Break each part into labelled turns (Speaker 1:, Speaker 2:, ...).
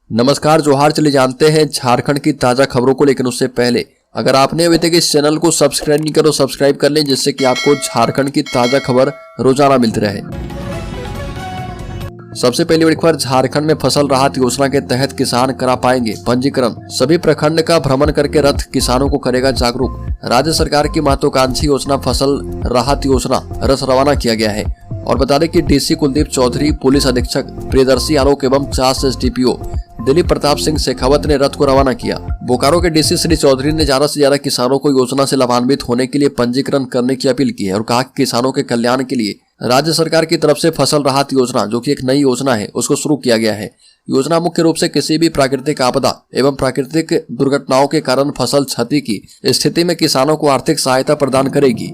Speaker 1: नमस्कार, जोहार। चलिए जानते हैं झारखंड की ताजा खबरों को, लेकिन उससे पहले अगर आपने अभी तक इस चैनल को सब्सक्राइब नहीं करो, सब्सक्राइब कर लें, जिससे कि आपको झारखंड की ताजा खबर रोजाना मिलती रहे। सबसे पहली बड़ी खबर, झारखंड में फसल राहत योजना के तहत किसान करा पाएंगे पंजीकरण। सभी प्रखंड का भ्रमण करके रथ किसानों को करेगा जागरूक। राज्य सरकार की महत्वाकांक्षी योजना फसल राहत योजना रथ रवाना किया गया है। और बता दें कि डीसी कुलदीप चौधरी, पुलिस अधीक्षक प्रियदर्शी आलोक एवं 50 SDPO दिलीप प्रताप सिंह शेखावत ने रथ को रवाना किया। बोकारो के डीसी श्री चौधरी ने ज्यादा से ज्यादा किसानों को योजना से लाभान्वित होने के लिए पंजीकरण करने की अपील की है और कहा कि किसानों के कल्याण के लिए राज्य सरकार की तरफ से फसल राहत योजना, जो कि एक नई योजना है, उसको शुरू किया गया है। योजना मुख्य रूप से किसी भी प्राकृतिक आपदा एवं प्राकृतिक दुर्घटनाओं के कारण फसल क्षति की स्थिति में किसानों को आर्थिक सहायता प्रदान करेगी।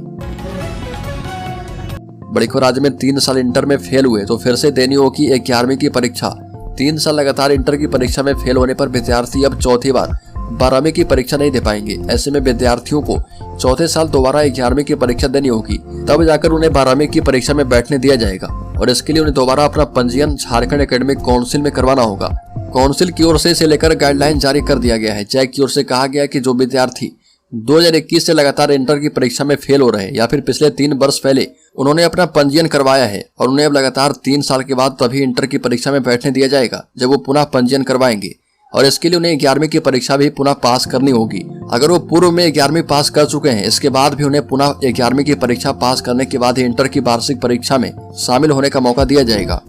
Speaker 1: बड़ी खबर, राज्य में 3 साल इंटर में फेल हुए तो फिर से देनी होगी 11वीं की परीक्षा। 3 साल लगातार इंटर की परीक्षा में फेल होने पर विद्यार्थी अब चौथी बार 12वीं की परीक्षा नहीं दे पाएंगे। ऐसे में विद्यार्थियों को चौथे साल दोबारा 11वीं की परीक्षा देनी होगी, तब जाकर उन्हें 12वीं की परीक्षा में बैठने दिया जाएगा। और इसके लिए उन्हें दोबारा अपना पंजीयन झारखंड एकेडमिक काउंसिल में करवाना होगा। काउंसिल की ओर से इसे लेकर गाइडलाइन जारी कर दिया गया है। जैक की ओर से कहा गया कि जो विद्यार्थी 2021 से लगातार इंटर की परीक्षा में फेल हो रहे हैं या फिर पिछले 3 वर्ष पहले उन्होंने अपना पंजीयन करवाया है और उन्हें अब लगातार 3 साल के बाद तभी इंटर की परीक्षा में बैठने दिया जाएगा जब वो पुनः पंजीयन करवाएंगे। और इसके लिए उन्हें 11वीं की परीक्षा भी पुनः पास करनी होगी। अगर वो पूर्व में 11वीं पास कर चुके हैं, इसके बाद भी उन्हें पुनः 11वीं की परीक्षा पास करने के बाद ही इंटर की वार्षिक परीक्षा में शामिल होने का मौका दिया जाएगा।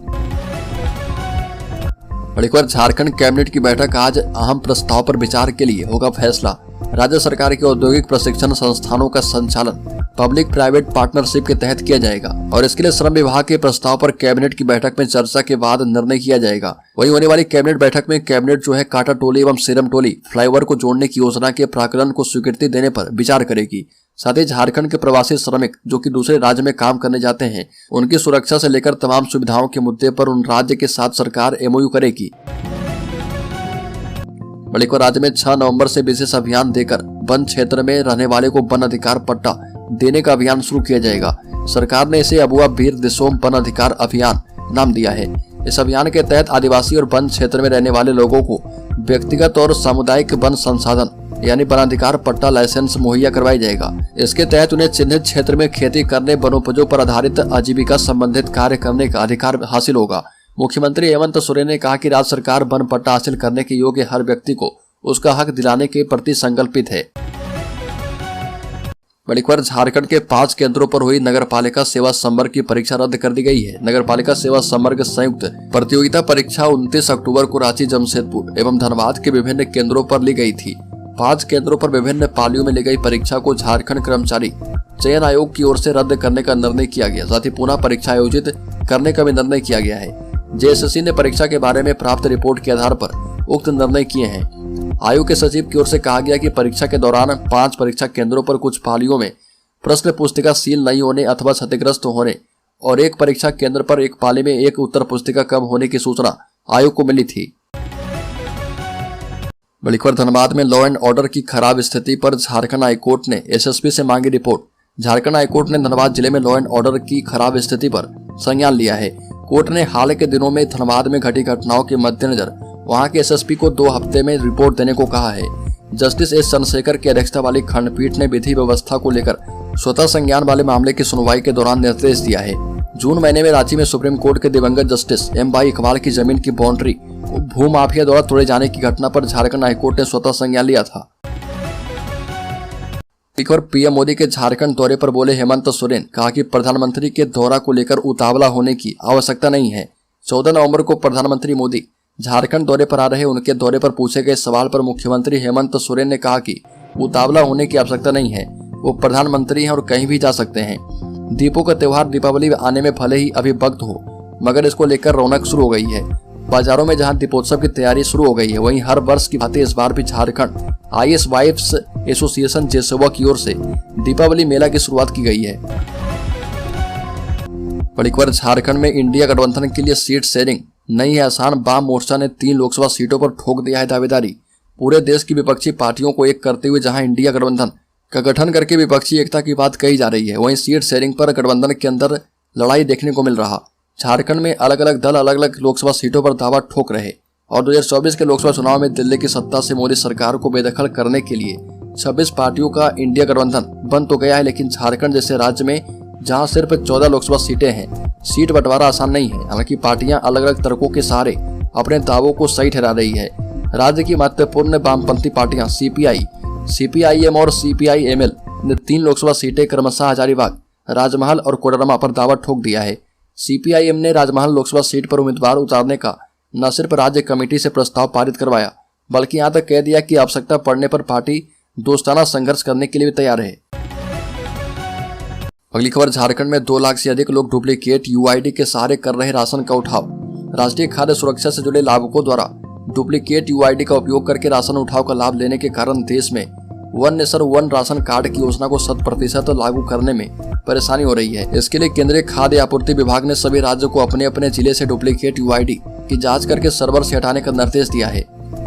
Speaker 1: बड़ी खबर, झारखंड कैबिनेट की बैठक आज अहम प्रस्ताव पर विचार के लिए होगा फैसला। राज्य सरकार के औद्योगिक प्रशिक्षण संस्थानों का संचालन पब्लिक प्राइवेट पार्टनरशिप के तहत किया जाएगा और इसके लिए श्रम विभाग के प्रस्ताव पर कैबिनेट की बैठक में चर्चा के बाद निर्णय किया जाएगा। वहीं होने वाली कैबिनेट बैठक में कैबिनेट जो है काटा टोली एवं सीरम टोली फ्लाईओवर को जोड़ने की योजना के प्राकलन को स्वीकृति देने पर विचार करेगी। साथ ही झारखंड के प्रवासी श्रमिक जो कि दूसरे राज्य में काम करने जाते हैं, उनकी सुरक्षा से लेकर तमाम सुविधाओं के मुद्दे पर उन राज्य के साथ सरकार MOU करेगी। बड़ी खबर, राज्य में 6 नवंबर से विशेष अभियान देकर वन क्षेत्र में रहने वाले को वन अधिकार पट्टा देने का अभियान शुरू किया जाएगा। सरकार ने इसे अबुआ वीर दिसोम वन अधिकार अभियान नाम दिया है। इस अभियान के तहत आदिवासी और वन क्षेत्र में रहने वाले लोगों को व्यक्तिगत और सामुदायिक वन संसाधन यानी वनाधिकार पट्टा लाइसेंस मुहैया करवाया जाएगा। इसके तहत उन्हें चिन्हित क्षेत्र में खेती करने, वनोपजों पर आधारित आजीविका संबंधित कार्य करने का अधिकार हासिल होगा। मुख्यमंत्री हेमंत सोरेन ने कहा कि राज्य सरकार वन पट्टा हासिल करने के योग्य हर व्यक्ति को उसका हक दिलाने के प्रति संकल्पित है। बड़ी खबर, झारखंड के 5 केंद्रों पर हुई नगरपालिका सेवा संवर्ग की परीक्षा रद्द कर दी गई है। नगरपालिका सेवा संवर्ग संयुक्त प्रतियोगिता परीक्षा 29 अक्टूबर को रांची, जमशेदपुर एवं धनबाद के विभिन्न केंद्रों पर ली गई थी। 5 केंद्रों पर विभिन्न पालियों में ली गई परीक्षा को झारखंड कर्मचारी चयन आयोग की ओर से रद्द करने का निर्णय किया गया। साथ ही पुनः परीक्षा आयोजित करने का भी निर्णय किया गया है। JSSC ने परीक्षा के बारे में प्राप्त रिपोर्ट के आधार पर उक्त निर्णय किए हैं। आयोग के सचिव की ओर से कहा गया कि परीक्षा के दौरान 5 परीक्षा केंद्रों पर कुछ पालियों में प्रश्न पुस्तिका सील नहीं होने अथवा क्षतिग्रस्त होने और एक परीक्षा केंद्र पर एक पाली में एक उत्तर पुस्तिका कम होने की सूचना आयोग को मिली थी। बड़ी खबर, धनबाद में लॉ एंड ऑर्डर की खराब स्थिति पर झारखंड हाईकोर्ट ने SSP से मांगी रिपोर्ट। झारखंड हाईकोर्ट ने धनबाद जिले में लॉ एंड ऑर्डर की खराब स्थिति पर संज्ञान लिया है। कोर्ट ने हाल के दिनों में धनबाद में घटी घटनाओं के मद्देनजर वहां के SSP को 2 हफ्ते में रिपोर्ट देने को कहा है। जस्टिस S चंद्रशेखर की अध्यक्षता वाली खंडपीठ ने विधि व्यवस्था को लेकर स्वतः संज्ञान वाले मामले की सुनवाई के दौरान निर्देश दिया है। जून महीने में रांची में सुप्रीम कोर्ट के दिवंगत जस्टिस M भाई इकबाल की जमीन की बाउंड्री भूमाफिया द्वारा तोड़े जाने की घटना पर झारखंड हाईकोर्ट ने स्वतः संज्ञान लिया था। एक और PM मोदी के झारखंड दौरे पर बोले हेमंत सोरेन, कहा कि प्रधानमंत्री के दौरा को लेकर उतावला होने की आवश्यकता नहीं है। 14 नवंबर को प्रधानमंत्री मोदी झारखंड दौरे पर आ रहे। उनके दौरे पर पूछे गए सवाल पर मुख्यमंत्री हेमंत सोरेन ने कहा कि उतावला होने की आवश्यकता नहीं है, वो प्रधानमंत्री हैं और कहीं भी जा सकते हैं। दीपों का त्योहार दीपावली आने में भले ही अभी वक्त हो, मगर इसको लेकर रौनक शुरू हो गई है। बाजारों में जहां दीपोत्सव की तैयारी शुरू हो गई है, वहीं हर वर्ष की भांति इस बार भी झारखंड IAS वाइफ्स एसोसिएशन जेसोवा की ओर से दीपावली मेला की शुरुआत की गई है। बड़ी खबर, झारखंड में इंडिया गठबंधन के लिए सीट शेयरिंग नहीं है आसान। वाम मोर्चा ने 3 लोकसभा सीटों पर ठोक दिया है दावेदारी। पूरे देश की विपक्षी पार्टियों को एक करते हुए जहां इंडिया गठबंधन का गठन करके विपक्षी एकता की बात कही जा रही है, वहीं सीट शेयरिंग पर गठबंधन के अंदर लड़ाई देखने को मिल रहा। झारखंड में अलग अलग दल अलग अलग लोकसभा सीटों पर दावा ठोक रहे। और 2024 के लोकसभा चुनाव में दिल्ली की सत्ता से मोदी सरकार को बेदखल करने के लिए 26 पार्टियों का इंडिया गठबंधन बन तो गया है, लेकिन झारखंड जैसे राज्य में जहां सिर्फ 14 लोकसभा सीटें हैं, सीट बंटवारा आसान नहीं है। हालांकि पार्टियां अलग अलग तर्कों के सहारे अपने दावों को सही ठहरा रही है। राज्य की महत्वपूर्ण वामपंथी पार्टियां सीपीआई, सीपीआईएम और सीपीआईएमएल ने 3 लोकसभा सीटें क्रमशः हजारीबाग, राजमहल और कोडरमा पर दावा ठोक दिया है। सीपीआईएम ने राजमहल लोकसभा सीट पर उम्मीदवार उतारने का न सिर्फ राज्य कमेटी से प्रस्ताव पारित करवाया, बल्कि यहां तक कह दिया कि आवश्यकता पड़ने पर पार्टी दोस्ताना संघर्ष करने के लिए भी तैयार है। अगली खबर, झारखंड में 2 लाख से अधिक लोग डुप्लीकेट यूआईडी के सहारे कर रहे राशन का उठाव। राष्ट्रीय खाद्य सुरक्षा से जुड़े लाभुकों द्वारा डुप्लीकेट यूआईडी का उपयोग करके राशन उठाव का लाभ लेने के कारण देश में one nation one ration card की योजना को 100% लागू करने में परेशानी हो रही है। इसके लिए केंद्रीय खाद्य आपूर्ति विभाग ने सभी राज्यों को अपने अपने जिले से डुप्लीकेट यूआईडी की जांच करके सर्वर से हटाने का निर्देश दिया है।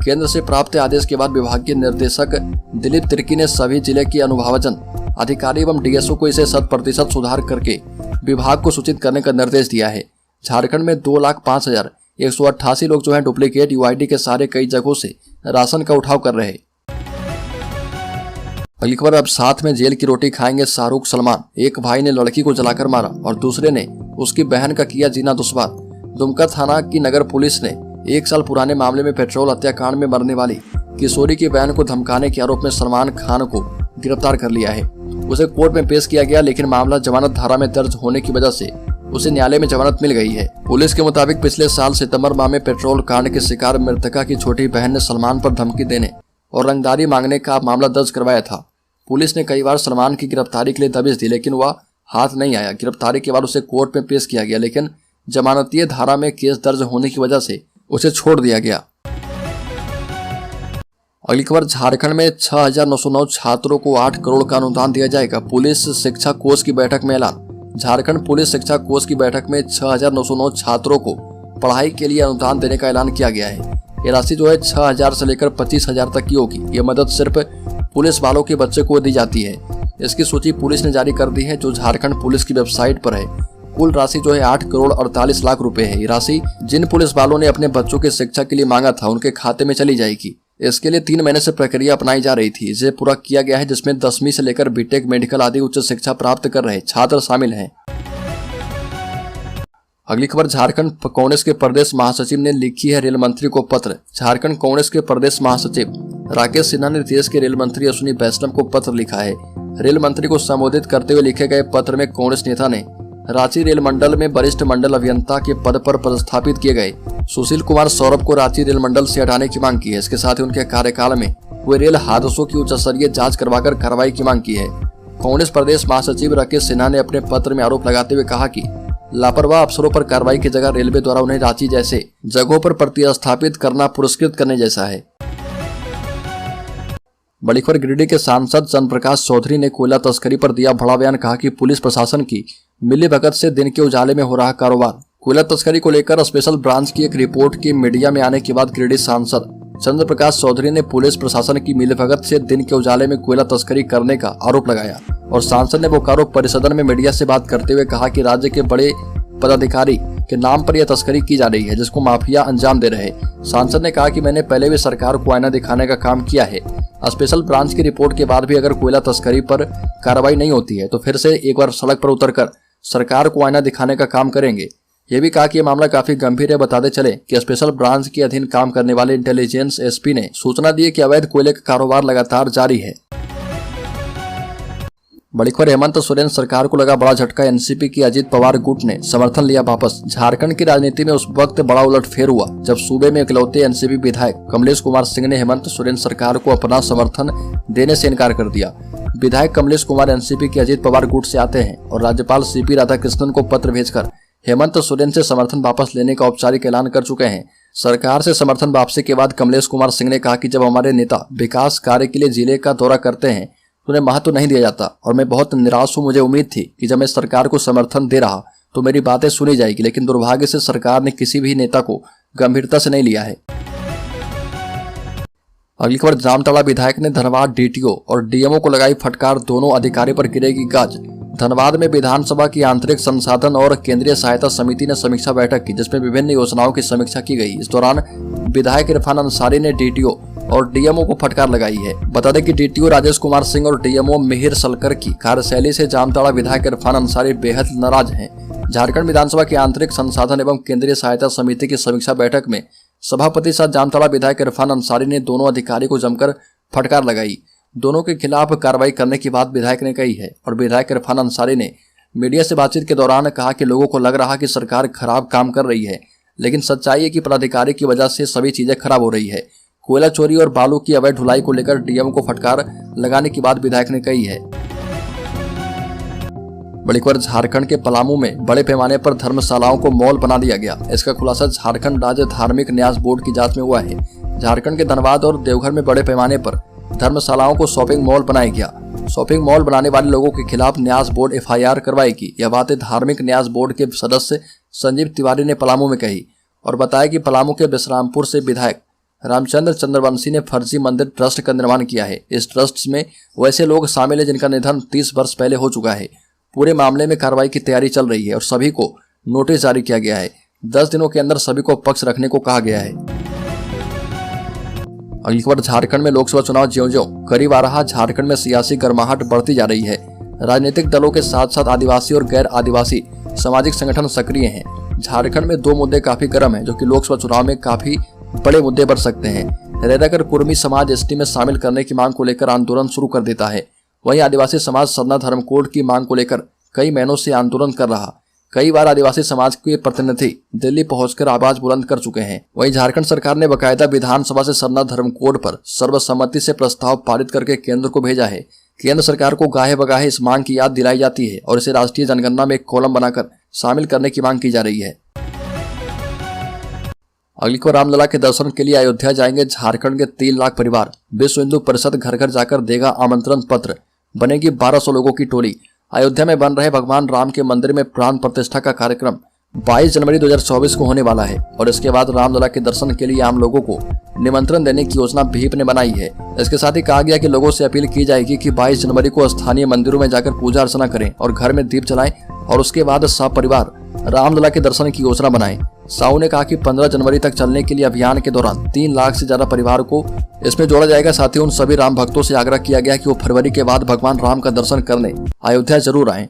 Speaker 1: केंद्र से प्राप्त आदेश के बाद विभागीय निर्देशक दिलीप तिर्की ने सभी जिले के अनुभावजन अधिकारी एवं डीएसओ को इसे 100% सुधार करके विभाग को सूचित करने का निर्देश दिया है। झारखंड में 2,05,188 लोग जो है डुप्लीकेट यूआईडी के सहारे कई जगहों से राशन का उठाव कर रहे हैं। अगली खबर, अब साथ में जेल की रोटी खाएंगे शाहरुख सलमान। एक भाई ने लड़की को जलाकर मारा और दूसरे ने उसकी बहन का किया जीना दुश्वार। दुमका थाना की नगर पुलिस ने 1 साल पुराने मामले में पेट्रोल हत्याकांड में मरने वाली किशोरी की बहन को धमकाने के आरोप में सलमान खान को गिरफ्तार कर लिया है। उसे कोर्ट में पेश किया गया, लेकिन मामला जमानत धारा में दर्ज होने की वजह से उसे न्यायालय में जमानत मिल गई है। पुलिस के मुताबिक पिछले साल सितंबर माह में पेट्रोल कांड के शिकार मृतका की छोटी बहन ने सलमान पर धमकी देने और रंगदारी मांगने का मामला दर्ज करवाया था। पुलिस ने कई बार सलमान की गिरफ्तारी के लिए दबिश दी, लेकिन वह हाथ नहीं आया। गिरफ्तारी के बाद उसे कोर्ट में पेश किया गया, लेकिन जमानतीय धारा में केस दर्ज होने की वजह से उसे छोड़ दिया गया। अगली खबर, झारखंड में 6,909 छात्रों को 8 करोड़ का अनुदान दिया जाएगा। पुलिस शिक्षा कोष की बैठक में ऐलान। झारखंड पुलिस शिक्षा कोष की बैठक में 6,909 छात्रों को पढ़ाई के लिए अनुदान देने का ऐलान किया गया है। ये राशि जो है 6,000 से लेकर 25,000 तक की होगी। ये मदद सिर्फ पुलिस वालों के बच्चे को दी जाती है। इसकी सूची पुलिस ने जारी कर दी है, जो झारखंड पुलिस की वेबसाइट पर है। कुल राशि जो है 8 करोड़ 48 लाख रुपए है। ये राशि जिन पुलिस वालों ने अपने बच्चों की शिक्षा के लिए मांगा था, उनके खाते में चली जाएगी। इसके लिए 3 महीने से प्रक्रिया अपनाई जा रही थी। इसे पूरा किया गया है, जिसमें 10वीं से लेकर बीटेक, मेडिकल आदि उच्च शिक्षा प्राप्त कर रहे छात्र शामिल हैं। अगली खबर, झारखंड कांग्रेस के प्रदेश महासचिव ने लिखी है रेल मंत्री को पत्र। झारखंड कांग्रेस के प्रदेश महासचिव राकेश सिन्हा ने देश के रेल मंत्री अश्विनी वैष्णव को पत्र लिखा है। रेल मंत्री को संबोधित करते हुए लिखे गए पत्र में कांग्रेस नेता ने रांची रेल मंडल में वरिष्ठ मंडल अभियंता के पद पर पदस्थापित किए गए सुशील कुमार सौरभ को रांची रेल मंडल से हटाने की मांग की है। इसके साथ ही उनके कार्यकाल में हुए रेल हादसों की उच्च स्तरीय जांच करवाकर कार्रवाई की मांग की है। कांग्रेस प्रदेश महासचिव राकेश सिन्हा ने अपने पत्र में आरोप लगाते हुए कहा कि लापरवाह अफसरों पर कार्रवाई की जगह रेलवे द्वारा उन्हें रांची जैसे जगहों पर प्रतिस्थापित करना पुरस्कृत करने जैसा है। बड़ी खबर, गिरिडीह के सांसद चंद्र प्रकाश चौधरी ने कोयला तस्करी पर दिया बड़ा बयान। कहा कि पुलिस प्रशासन की मिलीभगत से दिन के उजाले में हो रहा कारोबार। कोयला तस्करी को लेकर स्पेशल ब्रांच की एक रिपोर्ट की मीडिया में आने के बाद गिरिडीह सांसद चंद्र प्रकाश चौधरी ने पुलिस प्रशासन की मिलीभगत से दिन के उजाले में कोयला तस्करी करने का आरोप लगाया और सांसद ने बोकारो परिसदन में मीडिया से बात करते हुए कहा कि राज्य के बड़े पदाधिकारी के नाम पर यह तस्करी की जा रही है, जिसको माफिया अंजाम दे रहे। सांसद ने कहा कि मैंने पहले भी सरकार को आईना दिखाने का काम किया है। स्पेशल ब्रांच की रिपोर्ट के बाद भी अगर कोयला तस्करी पर कार्रवाई नहीं होती है तो फिर से एक बार सड़क पर उतरकर सरकार को आईना दिखाने का काम करेंगे। ये भी कहा कि यह मामला काफी गंभीर है। बताते चले कि स्पेशल ब्रांच के अधीन काम करने वाले इंटेलिजेंस एसपी ने सूचना दी कि अवैध कोयले का कारोबार लगातार जारी है। बड़ी खबर, हेमंत सोरेन सरकार को लगा बड़ा झटका। एनसीपी की अजीत पवार गुट ने समर्थन लिया वापस। झारखंड की राजनीति में उस वक्त बड़ा उलटफेर हुआ जब सूबे में इकलौते एनसीपी विधायक कमलेश कुमार सिंह ने हेमंत सोरेन सरकार को अपना समर्थन देने से इनकार कर दिया। विधायक कमलेश कुमार एनसीपी के अजीत पवार गुट से आते हैं और राज्यपाल सीपी राधाकृष्णन को पत्र भेजकर हेमंत सोरेन से समर्थन वापस लेने का औपचारिक ऐलान कर चुके हैं। सरकार से समर्थन वापसी के बाद कमलेश कुमार सिंह ने कहा कि जब हमारे नेता विकास कार्य के लिए जिले का दौरा करते हैं तो उन्हें महत्व नहीं दिया जाता और मैं बहुत निराश हूं। मुझे उम्मीद थी कि जब मैं सरकार को समर्थन दे रहा तो मेरी बातें सुनी जाएगी, लेकिन दुर्भाग्य से सरकार ने किसी भी नेता को गंभीरता से नहीं लिया है। अगली खबर, जामताड़ा विधायक ने धनबाद डीटीओ और डीएमओ को लगाई फटकार। दोनों अधिकारी पर गिरेगी गाज। धनबाद में विधानसभा की आंतरिक संसाधन और केंद्रीय सहायता समिति ने समीक्षा बैठक की, जिसमें विभिन्न योजनाओं की समीक्षा की गई। इस दौरान विधायक इरफान अंसारी ने डीटीओ और डीएमओ को फटकार लगाई है। बता दें कि डीटीओ राजेश कुमार सिंह और डीएमओ मिहिर सलकर की कार्यशैली से जामताड़ा विधायक इरफान अंसारी बेहद नाराज हैं। झारखंड विधानसभा की आंतरिक संसाधन एवं केंद्रीय सहायता समिति की समीक्षा बैठक में सभापति साथ जामताड़ा विधायक इरफान अंसारी ने दोनों अधिकारी को जमकर फटकार लगाई। दोनों के खिलाफ कार्रवाई करने की बात विधायक ने कही है और विधायक इरफान अंसारी ने मीडिया से बातचीत के दौरान कहा कि लोगों को लग रहा कि सरकार खराब काम कर रही है, लेकिन सच्चाई है कि पदाधिकारी की वजह से सभी चीजें खराब हो रही है। कोयला चोरी और बालू की अवैध ढुलाई को लेकर डीएम को फटकार लगाने की बात विधायक ने कही है। बड़ी खबर, झारखंड के पलामू में बड़े पैमाने पर धर्मशालाओं को मॉल बना दिया गया। इसका खुलासा झारखंड राज्य धार्मिक न्यास बोर्ड की जांच में हुआ है। झारखंड के धनबाद और देवघर में बड़े पैमाने पर धर्मशालाओं को शॉपिंग मॉल बनाया गया। शॉपिंग मॉल बनाने वाले लोगों के खिलाफ न्यास बोर्ड एफआईआर करवाएगी। यह बातें धार्मिक न्यास बोर्ड के सदस्य संजीव तिवारी ने पलामू में कही और बताया कि पलामू के विश्रामपुर से विधायक रामचंद्र चंद्रवंशी ने फर्जी मंदिर ट्रस्ट का निर्माण किया है। इस ट्रस्ट में वैसे लोग शामिल हैं जिनका निधन 30 वर्ष पहले हो चुका है। पूरे मामले में कार्रवाई की तैयारी चल रही है और सभी को नोटिस जारी किया गया है। 10 दिनों के अंदर सभी को पक्ष रखने को कहा गया है। अगली खबर, झारखंड में लोकसभा चुनाव ज्यों-ज्यों करीब आ रहा, झारखंड में सियासी गर्माहट बढ़ती जा रही है। राजनीतिक दलों के साथ साथ आदिवासी और गैर आदिवासी सामाजिक संगठन सक्रिय हैं। झारखंड में 2 मुद्दे काफी गर्म हैं, जो कि लोकसभा चुनाव में काफी बड़े मुद्दे बन सकते हैं। रैदाकर कुर्मी समाज एसटी में शामिल करने की मांग को लेकर आंदोलन शुरू कर देता है। वहीं आदिवासी समाज सरना धर्म कोड की मांग को लेकर कई महीनों से आंदोलन कर रहा। कई बार आदिवासी समाज के प्रतिनिधि दिल्ली पहुंचकर आवाज बुलंद कर चुके हैं। वहीं झारखंड सरकार ने बकायदा विधानसभा से सरना धर्म कोड पर सर्वसम्मति से प्रस्ताव पारित करके केंद्र को भेजा है। केंद्र सरकार को गाहे बगाहे इस मांग की याद दिलाई जाती है और इसे राष्ट्रीय जनगणना में एक कॉलम बनाकर शामिल करने की मांग की जा रही है। अगली को, रामलला के दर्शन के लिए अयोध्या जाएंगे झारखंड के 3 लाख परिवार। विश्व हिंदू परिषद घर घर जाकर देगा आमंत्रण पत्र। बनेगी 1200 लोगों की टोली। अयोध्या में बन रहे भगवान राम के मंदिर में प्राण प्रतिष्ठा का कार्यक्रम 22 जनवरी 2024 को होने वाला है और इसके बाद रामलला के दर्शन के लिए आम लोगों को निमंत्रण देने की योजना भीप ने बनाई है। इसके साथ ही कहा गया कि लोगों से अपील की जाएगी कि 22 जनवरी को स्थानीय मंदिरों में जाकर पूजा अर्चना करें और घर में दीप जलाएं और उसके बाद सपरिवार रामलला के दर्शन की योजना बनाएं। साहू ने कहा कि 15 जनवरी तक चलने के लिए अभियान के दौरान 3 लाख से ज्यादा परिवार को इसमें जोड़ा जाएगा। साथ ही उन सभी राम भक्तों से आग्रह किया गया कि वो फरवरी के बाद भगवान राम का दर्शन करने अयोध्या जरूर आएं।